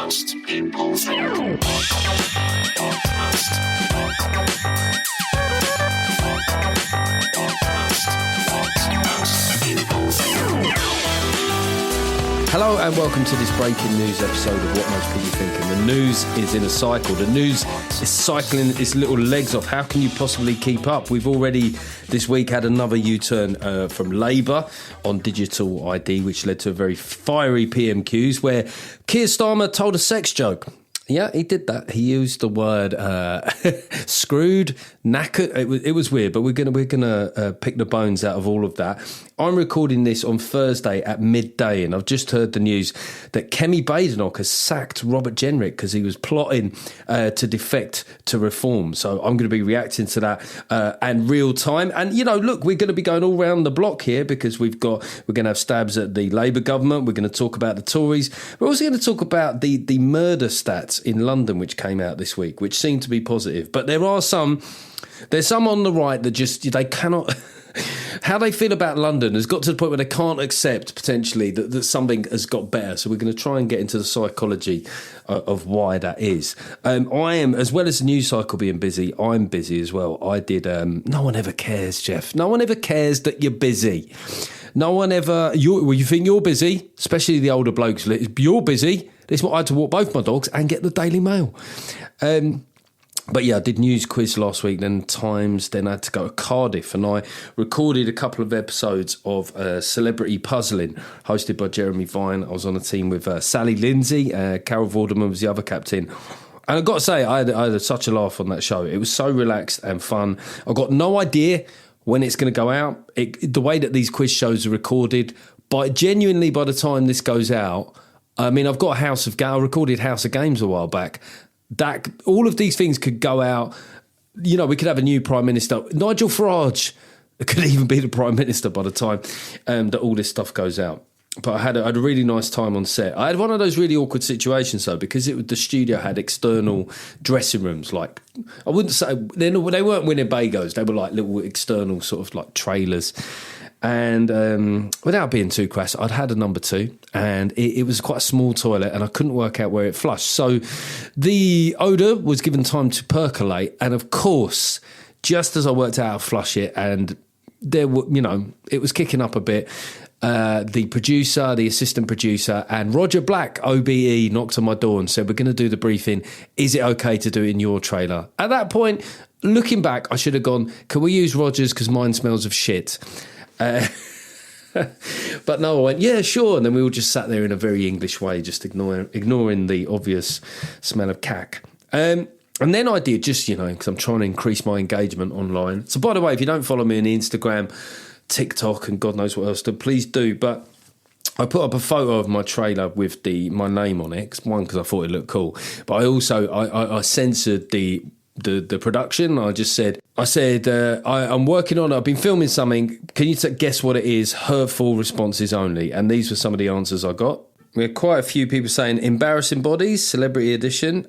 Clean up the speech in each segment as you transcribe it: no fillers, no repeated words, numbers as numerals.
Hello and welcome to this breaking news episode of What Most People Think. And the news is in a cycle. The news is cycling its little legs off. How can you possibly keep up? We've already this week had another U-turn from Labour on digital ID, which led to a very fiery PMQs where Keir Starmer told a sex joke. Yeah, he did that. He used the word screwed, knackered. It was weird, but we're gonna pick the bones out of all of that. I'm recording this on Thursday at midday, and I've just heard the news that Kemi Badenoch has sacked Robert Jenrick because he was plotting to defect to Reform. So I'm going to be reacting to that and real time. And look, we're going to be going all round the block here because we're going to have stabs at the Labour government. We're going to talk about the Tories. We're also going to talk about the murder stats in London, which came out this week, which seem to be positive. But there's some on the right that just they cannot. How they feel about London has got to the point where they can't accept potentially that something has got better. So we're going to try and get into the psychology of why that is. I am, as well as the news cycle being busy, I'm busy as well. I did. No one ever cares, Jeff. No one ever cares that you're busy. No one ever. You think you're busy, especially the older blokes. You're busy. This is what I had to walk both my dogs and get the Daily Mail. But yeah, I did news quiz last week, then Times, then I had to go to Cardiff, and I recorded a couple of episodes of Celebrity Puzzling, hosted by Jeremy Vine. I was on a team with Sally Lindsay, Carol Vorderman was the other captain. And I've got to say, I had such a laugh on that show. It was so relaxed and fun. I've got no idea when it's going to go out. The way that these quiz shows are recorded, but genuinely by the time this goes out, I mean, I've got I recorded House of Games a while back. That all of these things could go out. We could have a new Prime Minister. Nigel Farage could even be the Prime Minister by the time that all this stuff goes out. But I had a really nice time on set. I had one of those really awkward situations, though, because the studio had external dressing rooms. Like, I wouldn't say, they weren't Winnebagos. They were like little external sort of like trailers. And without being too crass, I'd had a number 2 and it was quite a small toilet and I couldn't work out where it flushed. So the odour was given time to percolate. And of course, just as I worked out how to flush it and there were, it was kicking up a bit, the producer, the assistant producer and Roger Black, OBE, knocked on my door and said, we're going to do the briefing. Is it okay to do it in your trailer? At that point, looking back, I should have gone, can we use Roger's because mine smells of shit? But no, I went, yeah, sure. And then we all just sat there in a very English way, just ignoring the obvious smell of cack. And then I did just, because I'm trying to increase my engagement online. So by the way, if you don't follow me on Instagram, TikTok and God knows what else, then please do. But I put up a photo of my trailer with my name on it. One, because I thought it looked cool. But I also, I censored the production. I said, I'm working on it. I've been filming something. Can you guess what it is? Hurtful responses only. And these were some of the answers I got. We had quite a few people saying embarrassing bodies, celebrity edition.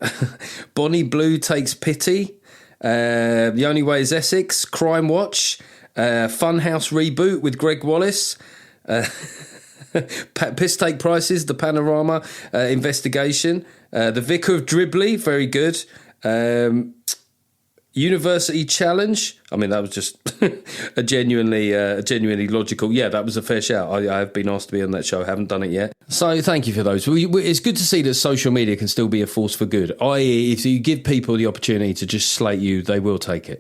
Bonnie Blue takes pity. The Only Way is Essex. Crime Watch. Funhouse reboot with Greg Wallace. Piss Take Prices. The Panorama investigation. The Vicar of Dribley. Very good. University Challenge. I mean, that was just a genuinely logical. Yeah, that was a fair shout. I have been asked to be on that show. I haven't done it yet. So thank you for those. It's good to see that social media can still be a force for good. I.e., if you give people the opportunity to just slate you, they will take it.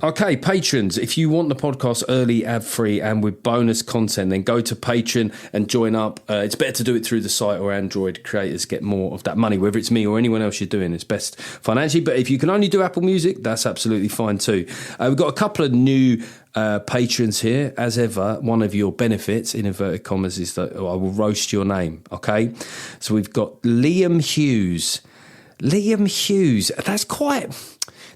Okay, patrons, if you want the podcast early, ad-free and with bonus content, then go to Patreon and join up. It's better to do it through the site or Android. Creators get more of that money, whether it's me or anyone else you're doing. It's best financially. But if you can only do Apple Music, that's absolutely fine too. We've got a couple of new patrons here. As ever, one of your benefits, in inverted commas, is that I will roast your name, okay? So we've got Liam Hughes. Liam Hughes, that's quite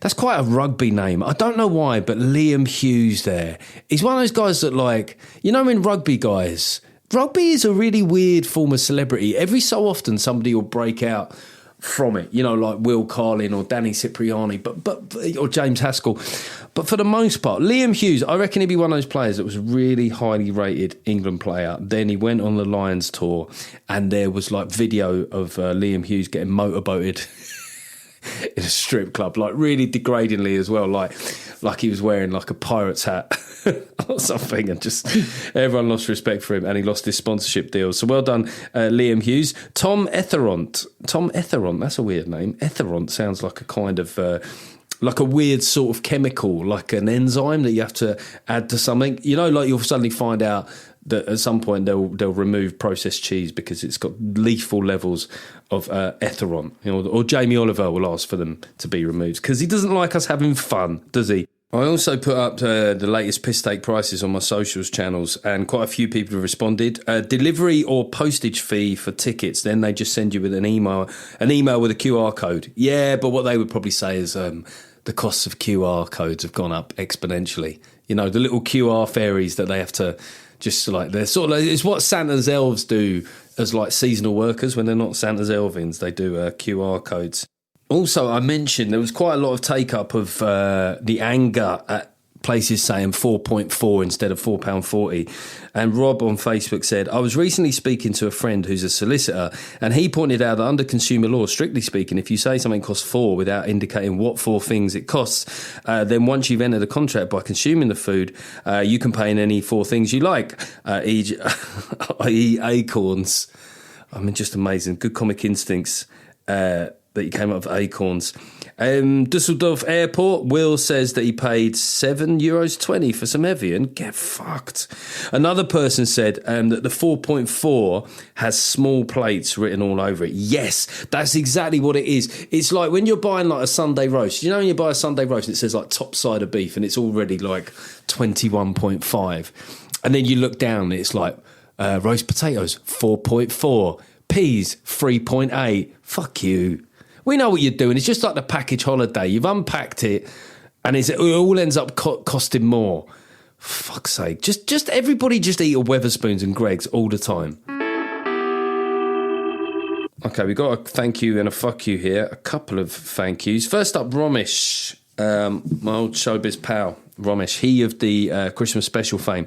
a rugby name. I don't know why, but Liam Hughes there. He's one of those guys that, like, you know, in rugby guys, rugby is a really weird form of celebrity. Every so often somebody will break out from it, like Will Carlin or Danny Cipriani, but or James Haskell. But for the most part, Liam Hughes, I reckon he'd be one of those players that was a really highly rated England player. Then he went on the Lions tour, and there was like video of Liam Hughes getting motorboated in a strip club, like really degradingly as well, like he was wearing like a pirate's hat or something, and just everyone lost respect for him, and he lost his sponsorship deal. So well done, Liam Hughes. Tom Etheront, that's a weird name. Etheront sounds like a kind of like a weird sort of chemical, like an enzyme that you have to add to something. Like you'll suddenly find out that at some point they'll remove processed cheese because it's got lethal levels of etheront. Or Jamie Oliver will ask for them to be removed because he doesn't like us having fun, does he? I also put up the latest piss take prices on my socials channels, and quite a few people have responded. Delivery or postage fee for tickets, then they just send you with an email with a QR code. Yeah, but what they would probably say is the costs of QR codes have gone up exponentially. The little QR fairies that they have to just like, they're sort of like, it's what Santa's elves do as like seasonal workers when they're not Santa's elvins. They do QR codes. Also, I mentioned there was quite a lot of take-up of the anger at places saying 4.4 instead of £4.40. And Rob on Facebook said, I was recently speaking to a friend who's a solicitor, and he pointed out that under consumer law, strictly speaking, if you say something costs 4 without indicating what 4 things it costs, then once you've entered a contract by consuming the food, you can pay in any 4 things you like, i.e. acorns. I mean, just amazing. Good comic instincts that you came up with acorns. Dusseldorf Airport, Will says that he paid €7.20 for some Evian. Get fucked. Another person said that the 4.4 has small plates written all over it. Yes, that's exactly what it is. It's like when you're buying like a Sunday roast. When you buy a Sunday roast and it says like top side of beef and it's already like 21.5. And then you look down and it's like roast potatoes, 4.4. Peas, 3.8. Fuck you. We know what you're doing. It's just like the package holiday. You've unpacked it, and it all ends up costing more. Fuck's sake! Just everybody just eat a Weatherspoons and Greggs all the time. Okay, we got a thank you and a fuck you here. A couple of thank yous. First up, Romesh, my old showbiz pal, Romesh. He of the Christmas special fame.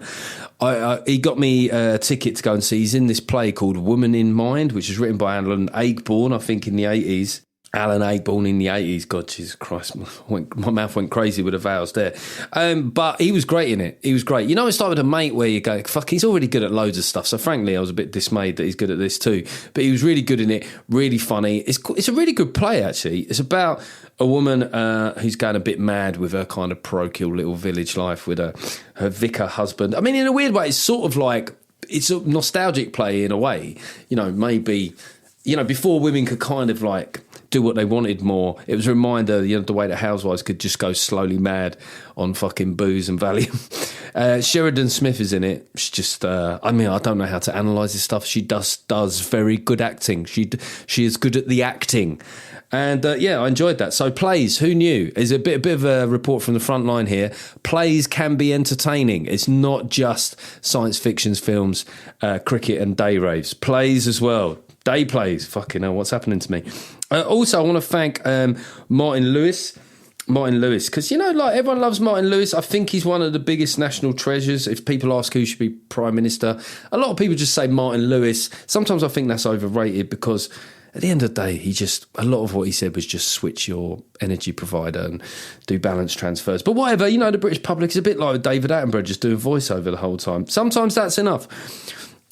He got me a ticket to go and see. He's in this play called Woman in Mind, which is written by Alan Ayckbourn, I think, in the 80s. Alan Ayckbourn in the 80s. God, Jesus Christ. My mouth went crazy with the vowels there. But he was great in it. He was great. It started with a mate where you go, fuck, he's already good at loads of stuff. So frankly, I was a bit dismayed that he's good at this too. But he was really good in it, really funny. It's a really good play, actually. It's about a woman who's going a bit mad with her kind of parochial little village life with her vicar husband. I mean, in a weird way, it's sort of like, it's a nostalgic play in a way. Maybe, before women could kind of like do what they wanted more. It was a reminder, the way that housewives could just go slowly mad on fucking booze and Valium. Sheridan Smith is in it. She's just, I don't know how to analyse this stuff. She does very good acting. She is good at the acting. And I enjoyed that. So plays, who knew? There's a bit of a report from the front line here. Plays can be entertaining. It's not just science fictions, films, cricket and day raves. Plays as well. Day plays. Fucking hell, what's happening to me? Also, I want to thank Martin Lewis, because, everyone loves Martin Lewis. I think he's one of the biggest national treasures. If people ask who should be Prime Minister, a lot of people just say Martin Lewis. Sometimes I think that's overrated because at the end of the day, a lot of what he said was just switch your energy provider and do balance transfers. But whatever, the British public is a bit like David Attenborough just doing voiceover the whole time. Sometimes that's enough.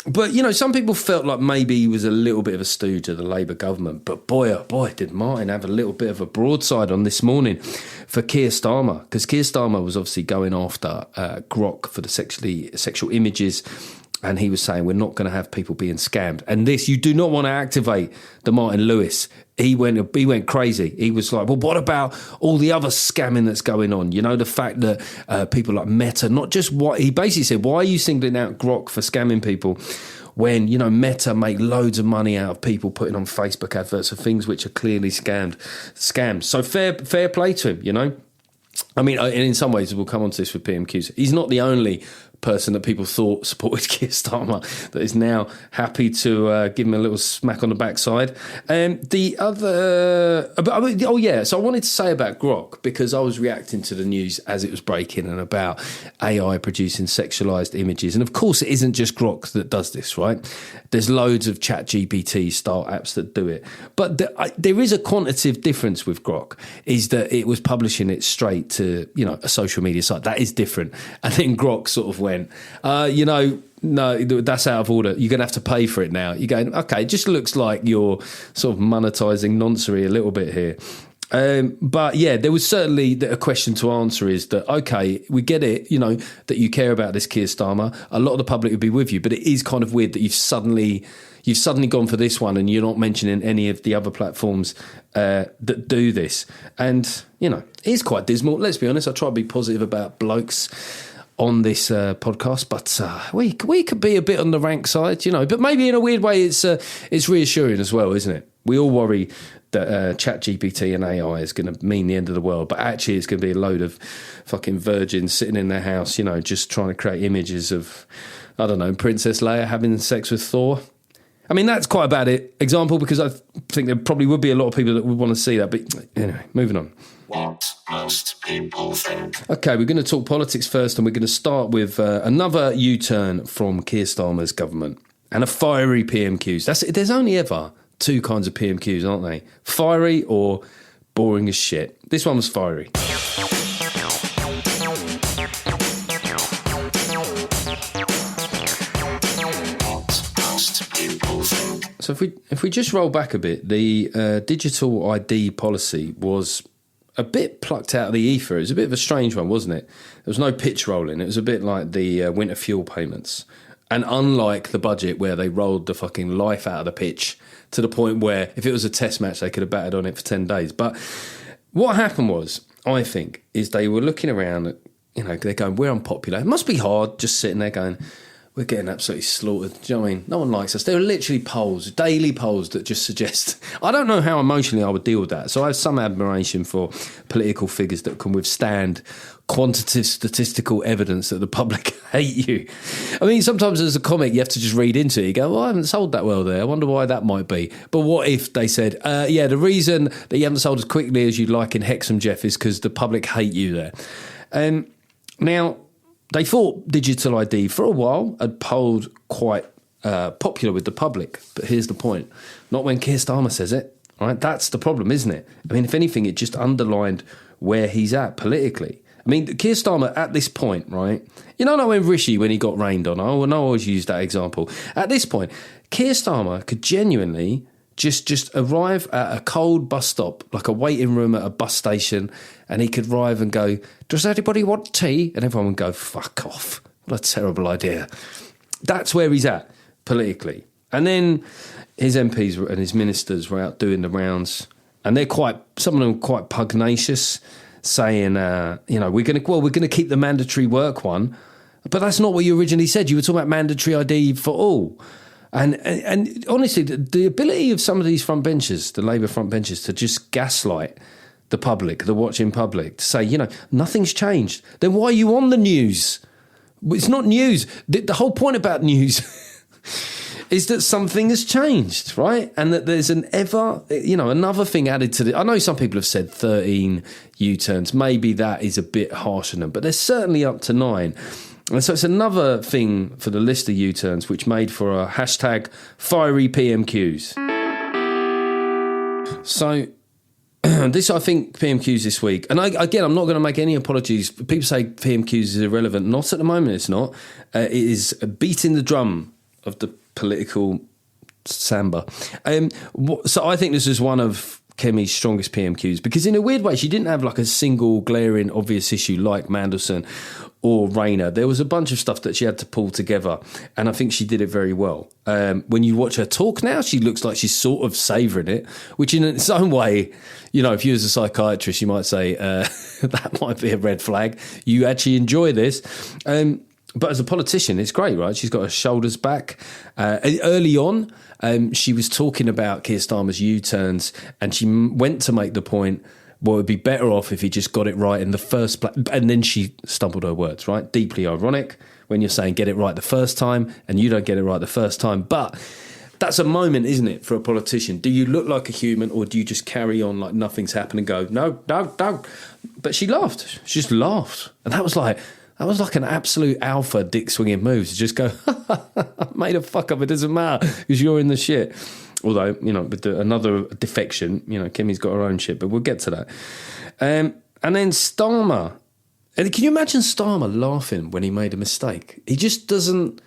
But, some people felt like maybe he was a little bit of a stooge of the Labour government. But boy, oh boy, did Martin have a little bit of a broadside on this morning for Keir Starmer. Because Keir Starmer was obviously going after Grok for the sexual images. And he was saying, we're not going to have people being scammed. And this, you do not want to activate the Martin Lewis. He went crazy. He was like, well, what about all the other scamming that's going on? The fact that people like Meta, not just what he basically said, why are you singling out Grok for scamming people when, Meta make loads of money out of people putting on Facebook adverts of things which are clearly scams. So fair play to him, I mean, and in some ways, we'll come on to this with PMQs. He's not the only person that people thought supported Keir Starmer that is now happy to give him a little smack on the backside. The other... So I wanted to say about Grok, because I was reacting to the news as it was breaking and about AI producing sexualised images. And of course, it isn't just Grok that does this, right? There's loads of ChatGPT style apps that do it. But there is a quantitative difference with Grok, is that it was publishing it straight to, a social media site. That is different. And then Grok sort of went, no, that's out of order. You're going to have to pay for it now. You're going, okay, it just looks like you're sort of monetising noncery a little bit here. But yeah, there was certainly a question to answer is that, okay, we get it, that you care about this Keir Starmer. A lot of the public would be with you, but it is kind of weird that you've suddenly gone for this one and you're not mentioning any of the other platforms that do this. And, it is quite dismal. Let's be honest, I try to be positive about blokes on this podcast, but we could be a bit on the rank side, But maybe in a weird way, it's reassuring as well, isn't it? We all worry that ChatGPT and AI is going to mean the end of the world, but actually it's going to be a load of fucking virgins sitting in their house, just trying to create images of, I don't know, Princess Leia having sex with Thor. I mean, that's quite a bad example, because I think there probably would be a lot of people that would want to see that. But anyway, moving on. What most people think. Okay, we're going to talk politics first, and we're going to start with another U-turn from Keir Starmer's government and a fiery PMQs. There's only ever two kinds of PMQs, aren't they? Fiery or boring as shit. This one was fiery. So if we just roll back a bit, the digital ID policy was a bit plucked out of the ether. It was a bit of a strange one, wasn't it? There was no pitch rolling. It was a bit like the winter fuel payments. And unlike the budget where they rolled the fucking life out of the pitch to the point where if it was a test match, they could have batted on it for 10 days. But what happened was, I think, is they were looking around, they're going, we're unpopular. It must be hard just sitting there going, we're getting absolutely slaughtered. Do you know what I mean? No one likes us. There are literally polls, daily polls that just suggest... I don't know how emotionally I would deal with that. So I have some admiration for political figures that can withstand quantitative statistical evidence that the public hate you. I mean, sometimes as a comic, you have to just read into it. You go, well, I haven't sold that well there. I wonder why that might be. But what if they said, the reason that you haven't sold as quickly as you'd like in Hexham, Jeff, is because the public hate you there. Now... They thought digital ID for a while had polled quite popular with the public. But here's the point. Not when Keir Starmer says it. Right? That's the problem, isn't it? I mean, if anything, it just underlined where he's at politically. I mean, Keir Starmer at this point, right? Like when Rishi, when he got rained on, I always use that example. At this point, Keir Starmer could genuinely just arrive at a cold bus stop, like a waiting room at a bus station, and he could arrive and go, does anybody want tea? And everyone would go, fuck off. What a terrible idea. That's where he's at politically. And then his MPs and his ministers were out doing the rounds, and some of them quite pugnacious, saying, we're going to keep the mandatory work one. But that's not what you originally said. You were talking about mandatory ID for all. And honestly, the ability of some of these front benches, the Labour front benches, to just gaslight the public, the watching public, to say, nothing's changed. Then why are you on the news? It's not news. The whole point about news is that something has changed, right? And that there's another thing added to it. I know some people have said 13 U-turns. Maybe that is a bit harsh on them, but they're certainly up to 9. And so it's another thing for the list of U-turns, which made for a hashtag fiery PMQs. So this, I think, PMQs this week. And I'm not going to make any apologies. People say PMQs is irrelevant. Not at the moment, it's not. It is beating the drum of the political samba. So I think this is one of Kemi's strongest PMQs, because in a weird way, she didn't have like a single glaring obvious issue like Mandelson or Rayner. There was a bunch of stuff that she had to pull together, and I think she did it very well. When you watch her talk now, she looks like she's sort of savouring it, which in its own way, if you as a psychiatrist, you might say that might be a red flag. You actually enjoy this. But as a politician, it's great, right? She's got her shoulders back. Early on, she was talking about Keir Starmer's U-turns, and she went to make the point, well, it'd be better off if he just got it right in the first place. And then she stumbled her words, right? Deeply ironic when you're saying get it right the first time and you don't get it right the first time. But that's a moment, isn't it, for a politician? Do you look like a human or do you just carry on like nothing's happened and go, no, don't. But she laughed. She just laughed. And that was like an absolute alpha dick swinging move to just go, I made a fuck up, it doesn't matter because you're in the shit. Although, with another defection, Kimmy's got her own shit, but we'll get to that. And then Starmer. And can you imagine Starmer laughing when he made a mistake? He just doesn't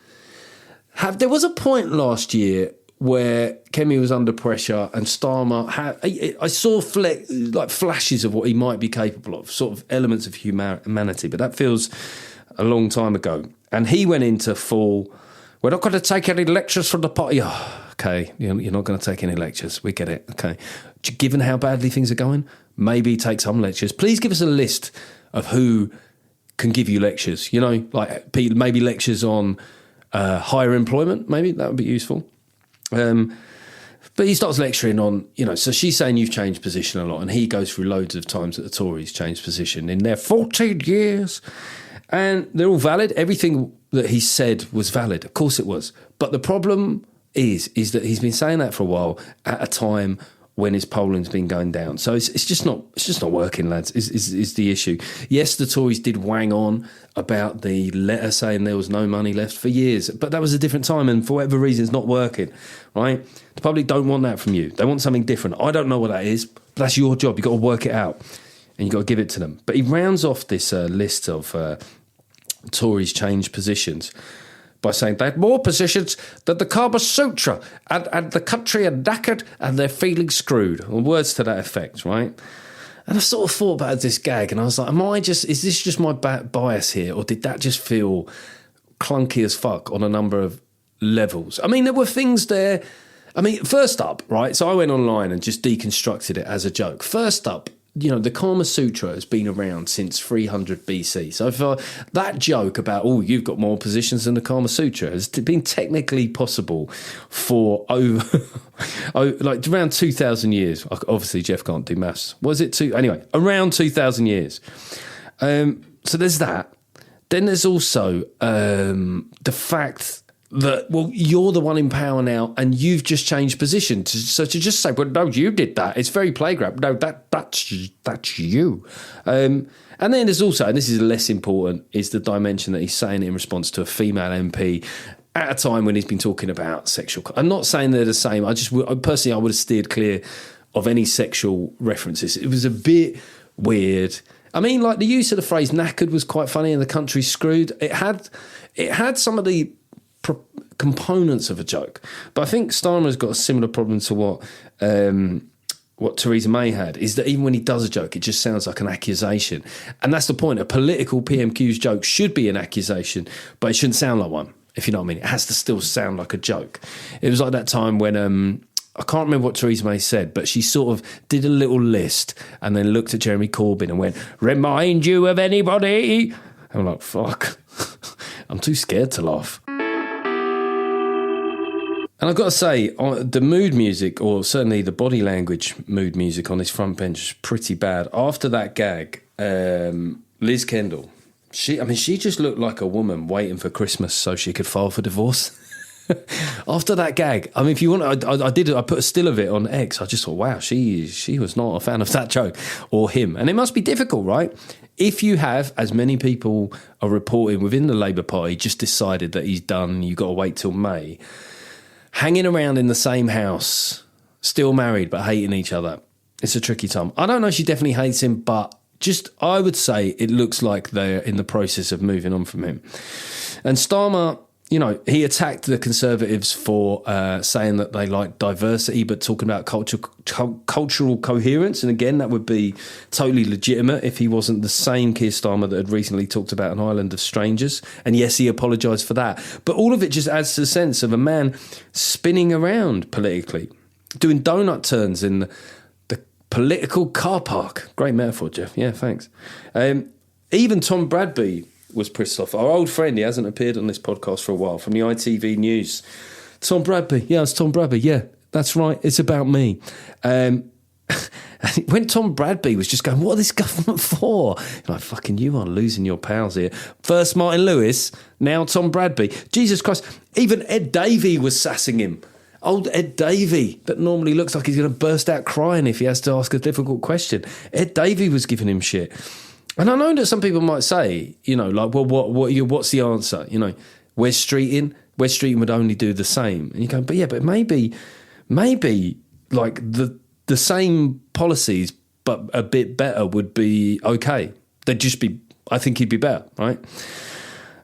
have... There was a point last year where Kemi was under pressure and Starmer had... I saw flashes of what he might be capable of, sort of elements of humanity, but that feels a long time ago. And he went into full, we're not going to take any lectures from the party. Oh, okay, you're not going to take any lectures. We get it. Okay. Given how badly things are going, maybe take some lectures. Please give us a list of who can give you lectures. Maybe lectures on higher employment. Maybe that would be useful. But he starts lecturing on, so she's saying you've changed position a lot, and he goes through loads of times that the Tories changed position in their 14 years. And they're all valid. Everything that he said was valid. Of course it was. But the problem is that he's been saying that for a while at a time when his polling's been going down. So it's just not working, lads, is the issue. Yes, the Tories did wang on about the letter saying there was no money left for years, but that was a different time, and for whatever reason it's not working, right? The public don't want that from you. They want something different. I don't know what that is, but that's your job. You've got to work it out, and you've got to give it to them. But he rounds off this list of Tories change positions by saying they had more positions than the Kama Sutra, and the country are knackered and they're feeling screwed, or words to that effect, right? And I sort of thought about this gag and I was like, is this just my bias here, or did that just feel clunky as fuck on a number of levels? I mean, there were things there. I mean, first up, right, so I went online and just deconstructed it as a joke. First up, the Kama Sutra has been around since 300 BC. So for that joke about, you've got more positions than the Kama Sutra has been technically possible for over, around 2,000 years. Obviously, Jeff can't do maths. Was it anyway, around 2,000 years. So there's that. Then there's also the fact that, you're the one in power now and you've just changed position. So to just say, no, you did that. It's very playground. No, that's you. And then there's also, and this is less important, is the dimension that he's saying in response to a female MP at a time when he's been talking about sexual... I'm not saying they're the same. I would have steered clear of any sexual references. It was a bit weird. I mean, the use of the phrase knackered was quite funny, and the country's screwed. It had some of the components of a joke, but I think Starmer's got a similar problem to what Theresa May had, is that even when he does a joke, it just sounds like an accusation, and that's the point. A political PMQs joke should be an accusation, but it shouldn't sound like one, if you know what I mean. It has to still sound like a joke. It was like that time when I can't remember what Theresa May said, but she sort of did a little list and then looked at Jeremy Corbyn and went, "Remind you of anybody?" I'm like, fuck. I'm too scared to laugh. And I've got to say, the mood music, or certainly the body language mood music on this front bench is pretty bad. After that gag, Liz Kendall, she just looked like a woman waiting for Christmas so she could file for divorce. After that gag, I mean, if you want, I put a still of it on X. I just thought, wow, she was not a fan of that joke, or him. And it must be difficult, right? If you have, as many people are reporting within the Labour Party, just decided that he's done, you've got to wait till May, hanging around in the same house, still married but hating each other, it's a tricky time. I don't know if she definitely hates him, but I would say it looks like they're in the process of moving on from him. And Starmer, he attacked the Conservatives for saying that they like diversity, but talking about cultural coherence. And again, that would be totally legitimate if he wasn't the same Keir Starmer that had recently talked about an island of strangers. And yes, he apologised for that. But all of it just adds to the sense of a man spinning around politically, doing donut turns in the political car park. Great metaphor, Jeff. Yeah, thanks. Even Tom Bradby was pissed off. Our old friend, he hasn't appeared on this podcast for a while, from the ITV News. Tom Bradby. Yeah, it's Tom Bradby. Yeah, that's right. It's about me. And And when Tom Bradby was just going, what are this government for? You're like, fucking you are losing your pals here. First Martin Lewis, now Tom Bradby. Jesus Christ. Even Ed Davey was sassing him. Old Ed Davey, that normally looks like he's going to burst out crying if he has to ask a difficult question. Ed Davey was giving him shit. And I know that some people might say, like, well, what's the answer? Wes Streeting? Wes Streeting would only do the same. And you go, but maybe like the same policies, but a bit better would be okay. They'd just be, I think he'd be better, right?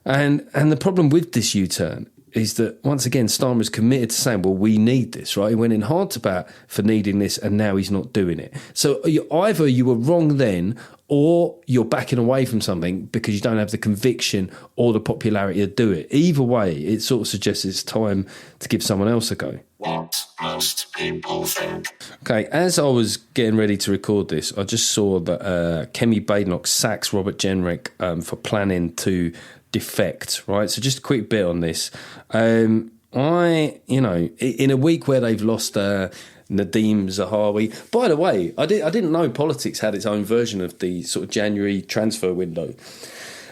And the problem with this U-turn is that, once again, Starmer's committed to saying, well, we need this, right? He went in hard to bat for needing this, and now he's not doing it. So either you were wrong then, or you're backing away from something because you don't have the conviction or the popularity to do it. Either way, it sort of suggests it's time to give someone else a go. What most people think. Okay, as I was getting ready to record this, I just saw that Kemi Badenoch sacks Robert Jenrick for planning to defect, right? So just a quick bit on this. In a week where they've lost Nadeem Zahawi. By the way, I didn't know politics had its own version of the sort of January transfer window.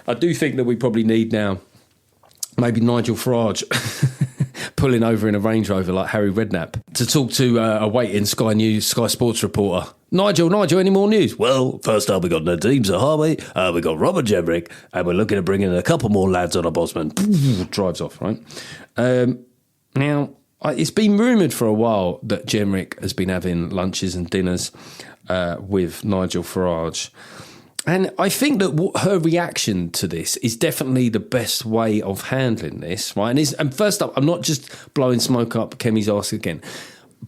I do think that we probably need now maybe Nigel Farage pulling over in a Range Rover like Harry Redknapp to talk to a waiting Sky Sports reporter. Nigel, any more news? Well, first up we got Nadeem Zahawi, we got Robert Jenrick, and we're looking to bring in a couple more lads on a Bosman. Drives off, right? Now, it's been rumoured for a while that Jenrick has been having lunches and dinners with Nigel Farage. And I think that her reaction to this is definitely the best way of handling this, right? And first up, I'm not just blowing smoke up Kemi's arse again,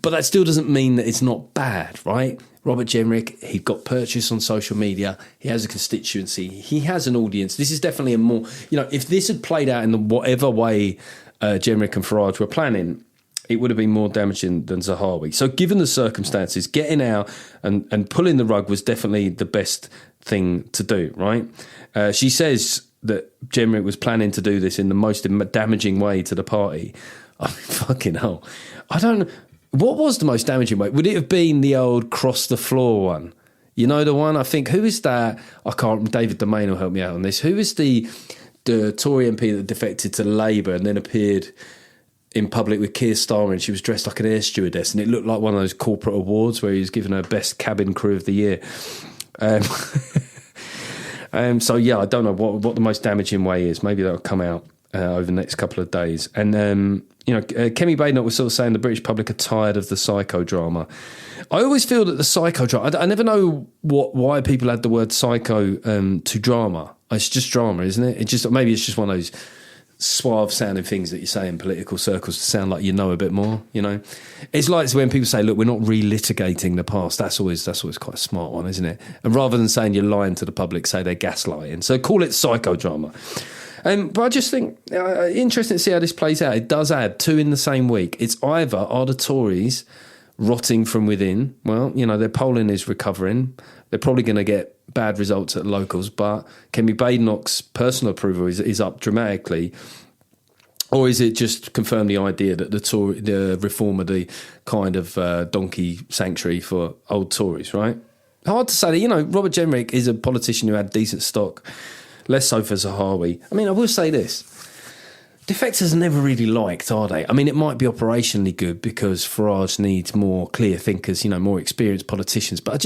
but that still doesn't mean that it's not bad, right? Robert Jenrick, he got purchased on social media. He has a constituency. He has an audience. This is definitely a more, if this had played out in the whatever way Jenrick and Farage were planning, it would have been more damaging than Zahawi. So given the circumstances, getting out and pulling the rug was definitely the best thing to do, right? She says that Jenrick was planning to do this in the most damaging way to the party. I mean, fucking hell. I don't... What was the most damaging way? Would it have been the old cross the floor one? You know the one? I think, who is that? I can't... David Domain will help me out on this. Who is the Tory MP that defected to Labour and then appeared in public with Keir Starmer, and she was dressed like an air stewardess, and it looked like one of those corporate awards where he was given her best cabin crew of the year. So yeah, I don't know what the most damaging way is. Maybe that'll come out over the next couple of days. And Kemi Badenoch was sort of saying the British public are tired of the psychodrama. I always feel that the psychodrama, I never know why people add the word psycho to drama. It's just drama, isn't it? Maybe it's just one of those suave sounding things that you say in political circles to sound like you know a bit more, It's like when people say, look, we're not relitigating the past. That's always quite a smart one, isn't it? And rather than saying you're lying to the public, say they're gaslighting. So call it psychodrama. But I just think, interesting to see how this plays out. It does add two in the same week. It's either are the Tories rotting from within. Well, their polling is recovering. They're probably going to get bad results at locals, but Kemi Badenoch's personal approval is up dramatically. Or is it just confirm the idea that the Reform are the kind of donkey sanctuary for old Tories, right? Hard to say. Robert Jenrick is a politician who had decent stock, less so for Zahawi. I mean, I will say this. Defectors are never really liked, are they? I mean, it might be operationally good because Farage needs more clear thinkers, more experienced politicians, but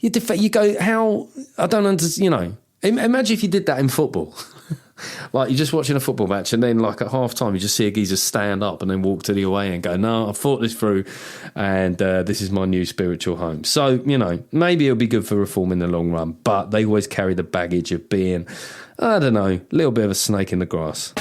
you go, how, I don't understand, imagine if you did that in football. Like, you're just watching a football match and then, like, at half-time, you just see a geezer stand up and then walk to the away and go, no, I've thought this through and this is my new spiritual home. So, maybe it'll be good for Reform in the long run, but they always carry the baggage of being, I don't know, a little bit of a snake in the grass.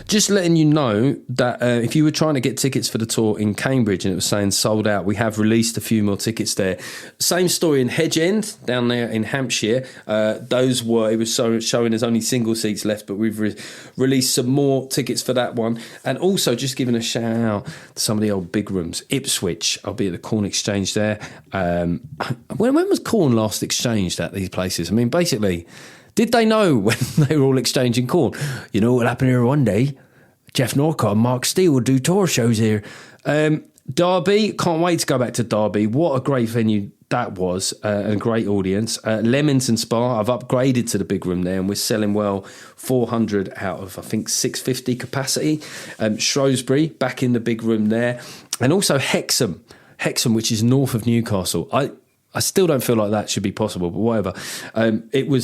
Just letting you know that if you were trying to get tickets for the tour in Cambridge and it was saying sold out, we have released a few more tickets there. Same story in Hedge End, down there in Hampshire. It was showing there's only single seats left, but we've released some more tickets for that one. And also just giving a shout out to some of the old big rooms. Ipswich, I'll be at the Corn Exchange there. When was Corn last exchanged at these places? I mean, basically, did they know when they were all exchanging corn? You know what will happen here one day? Jeff Norcott and Mark Steele will do tour shows here. Derby, can't wait to go back to Derby. What a great venue that was, and a great audience. Leamington Spa, I've upgraded to the big room there, and we're selling well, 400 out of, I think, 650 capacity. Shrewsbury, back in the big room there. And also Hexham, which is north of Newcastle. I still don't feel like that should be possible, but whatever.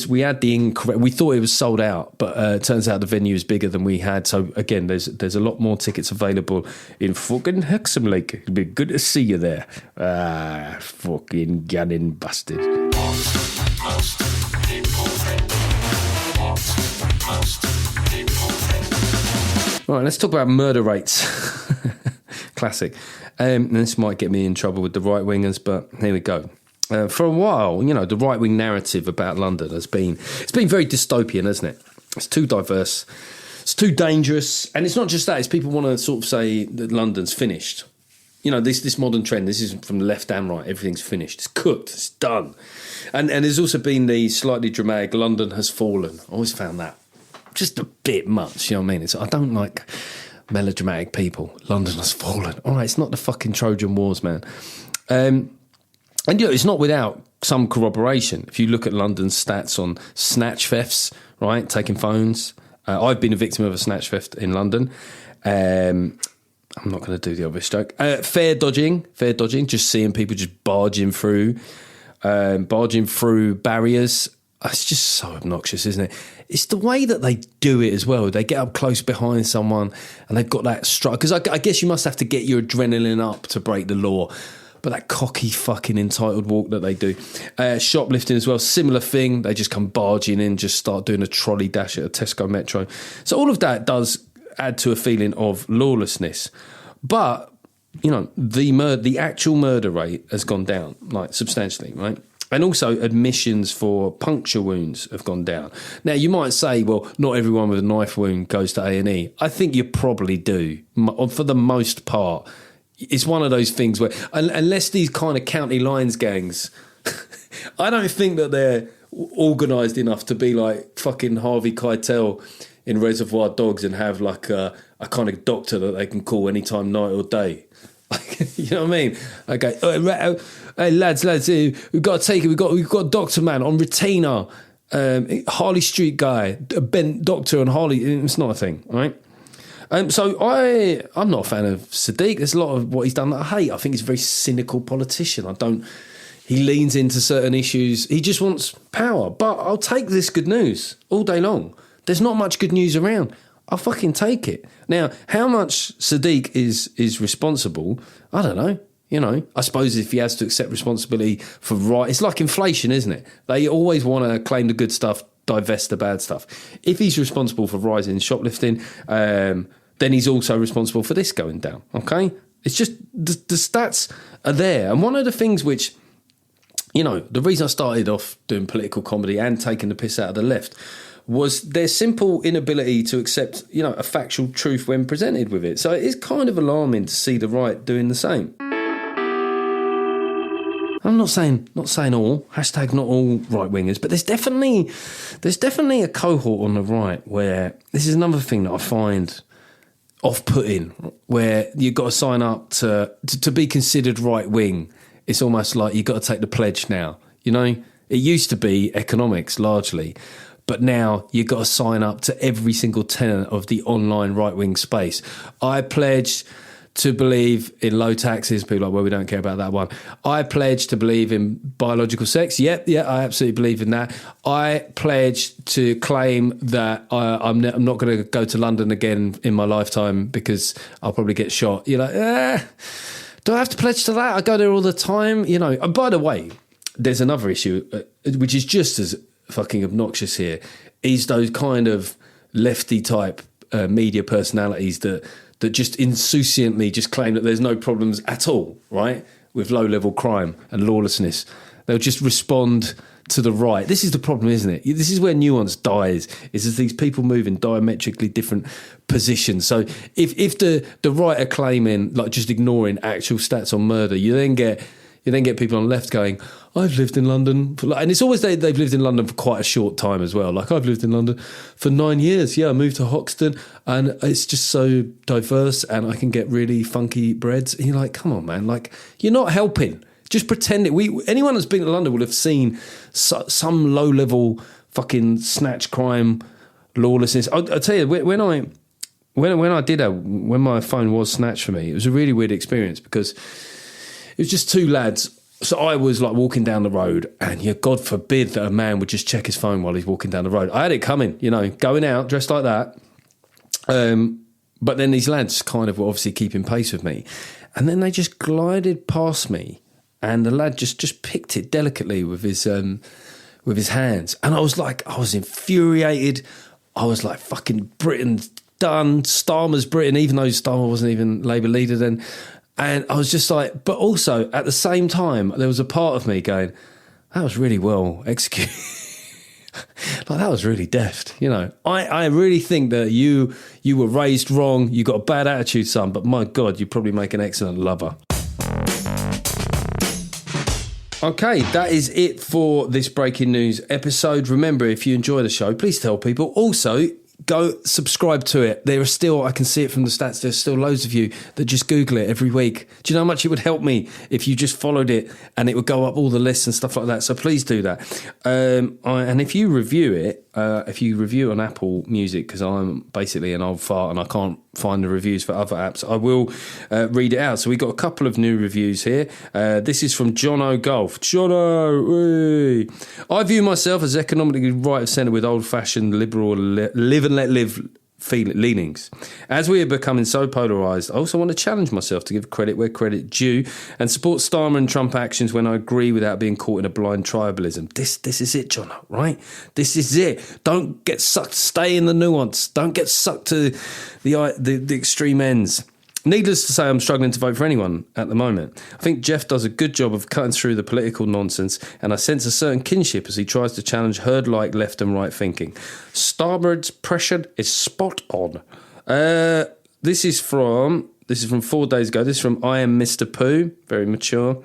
We had the incorrect. We thought it was sold out, but it turns out the venue is bigger than we had. So again, there's a lot more tickets available in fucking Hexham Lake. It'd be good to see you there. Fucking gunning bastard. All right, let's talk about murder rates. Classic. This might get me in trouble with the right wingers, but here we go. For a while, the right-wing narrative about London it's been very dystopian, hasn't it? It's too diverse, it's too dangerous, and it's not just that. It's people want to sort of say that London's finished. This modern trend. This is from the left and right. Everything's finished. It's cooked. It's done. And there's also been the slightly dramatic London has fallen. I always found that just a bit much. You know what I mean? I don't like melodramatic people. London has fallen. All right, it's not the fucking Trojan Wars, man. And it's not without some corroboration. If you look at London's stats on snatch thefts, right, taking phones. I've been a victim of a snatch theft in London. I'm not going to do the obvious joke. Fare dodging, just seeing people just barging through barriers. It's just so obnoxious, isn't it? It's the way that they do it as well. They get up close behind someone and they've got that strike. Because I guess you must have to get your adrenaline up to break the law. But that cocky fucking entitled walk that they do. Shoplifting as well, similar thing. They just come barging in, just start doing a trolley dash at a Tesco Metro. So all of that does add to a feeling of lawlessness. But, the actual murder rate has gone down, like, substantially, right? And also admissions for puncture wounds have gone down. Now, you might say, well, not everyone with a knife wound goes to A&E. I think you probably do, for the most part. It's one of those things where, unless these kind of county lines gangs, I don't think that they're organised enough to be like fucking Harvey Keitel in Reservoir Dogs and have like a kind of doctor that they can call anytime, night or day. You know what I mean? Okay, hey lads, we've got to take it. We've got Doctor Man on retainer, Harley Street guy, a bent doctor on Harley. It's not a thing, right? So I'm not a fan of Sadiq. There's a lot of what he's done that I hate. I think he's a very cynical politician. He leans into certain issues. He just wants power. But I'll take this good news all day long. There's not much good news around. I'll fucking take it. Now, how much Sadiq is responsible, I don't know. I suppose if he has to accept responsibility for it's like inflation, isn't it? They always want to claim the good stuff, divest the bad stuff. If he's responsible for rising shoplifting, then he's also responsible for this going down, okay? It's just, the stats are there. And one of the things which, the reason I started off doing political comedy and taking the piss out of the left was their simple inability to accept, a factual truth when presented with it. So it's kind of alarming to see the right doing the same. I'm not saying all, hashtag not all right-wingers, but there's definitely a cohort on the right where this is another thing that I find off-putting, where you've got to sign up to be considered right-wing. It's almost like you've got to take the pledge now. It used to be economics largely, but now you've got to sign up to every single tenant of the online right-wing space. I pledge to believe in low taxes. People are like, well, we don't care about that one. I pledge to believe in biological sex. Yep, I absolutely believe in that. I pledge to claim that I'm not going to go to London again in my lifetime because I'll probably get shot. You're like, do I have to pledge to that? I go there all the time. And by the way, there's another issue, which is just as fucking obnoxious here, is those kind of lefty type media personalities that just insouciantly just claim that there's no problems at all, right, with low-level crime and lawlessness. They'll just respond to the right. This is the problem, isn't it? This is where nuance dies, is as these people move in diametrically different positions. So if the right are claiming, like just ignoring actual stats on murder, you then get You then get people on the left going, I've lived in London. And it's always they've lived in London for quite a short time as well. Like, I've lived in London for 9 years. Yeah, I moved to Hoxton and it's just so diverse and I can get really funky breads. And you're like, come on, man. Like, you're not helping. Just pretend it. Anyone that's been to London will have seen some low-level fucking snatch crime, lawlessness. I'll tell you, when my phone was snatched for me, it was a really weird experience because it was just two lads. So I was like walking down the road and God forbid that a man would just check his phone while he's walking down the road. I had it coming, going out dressed like that. But then these lads kind of were obviously keeping pace with me. And then they just glided past me and the lad just picked it delicately with his hands. And I was infuriated. I was like, fucking Britain's done. Starmer's Britain, even though Starmer wasn't even Labour leader then. And I was just like, but also at the same time, there was a part of me going, that was really well executed. Like, that was really deft. I really think that you were raised wrong. You got a bad attitude, son, but my God, you probably make an excellent lover. Okay, that is it for this breaking news episode. Remember, if you enjoy the show, please tell people. Also, go subscribe to it. There are still, I can see it from the stats, there's still loads of you that just Google it every week. Do you know how much it would help me if you just followed it and it would go up all the lists and stuff like that? So please do that. And if you review it, on Apple Music, because I'm basically an old fart and I can't find the reviews for other apps, I will read it out. So we got a couple of new reviews here. This is from Jono Golf. Jono, I view myself as economically right of centre with old-fashioned liberal live and let live leanings. As we are becoming so polarised, I also want to challenge myself to give credit where credit due and support Starmer and Trump actions when I agree without being caught in a blind tribalism. This is it, John, right? This is it. Don't get sucked. Stay in the nuance. Don't get sucked to the extreme ends. Needless to say, I'm struggling to vote for anyone at the moment. I think Jeff does a good job of cutting through the political nonsense, and I sense a certain kinship as he tries to challenge herd-like left and right thinking. Starmer's pressure is spot on. This is from 4 days ago. This is from I Am Mr. Pooh. Very mature.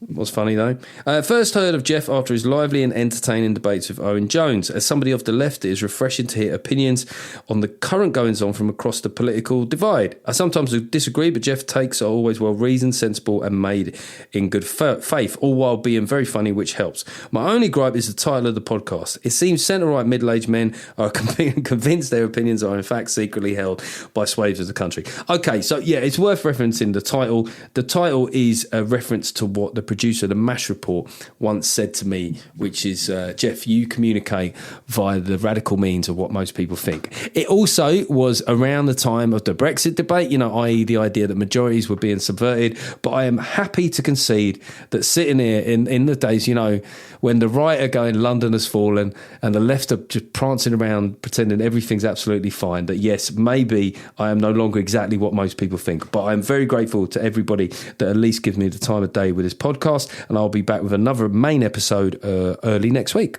Was funny though. First heard of Jeff after his lively and entertaining debates with Owen Jones. As somebody of the left, it is refreshing to hear opinions on the current goings on from across the political divide. I sometimes disagree, but Jeff's takes are always well reasoned, sensible, and made in good faith, all while being very funny, which helps. My only gripe is the title of the podcast. It seems centre-right middle-aged men are convinced their opinions are in fact secretly held by swathes of the country. Okay, so yeah, it's worth referencing the title. The title is a reference to what the producer of the MASH report once said to me, which is, Jeff, you communicate via the radical means of what most people think. It also was around the time of the Brexit debate, i.e. the idea that majorities were being subverted. But I am happy to concede that sitting here in the days, when the right are going London has fallen and the left are just prancing around pretending everything's absolutely fine, that yes, maybe I am no longer exactly what most people think. But I'm very grateful to everybody that at least gives me the time of day with this podcast, and I'll be back with another main episode early next week.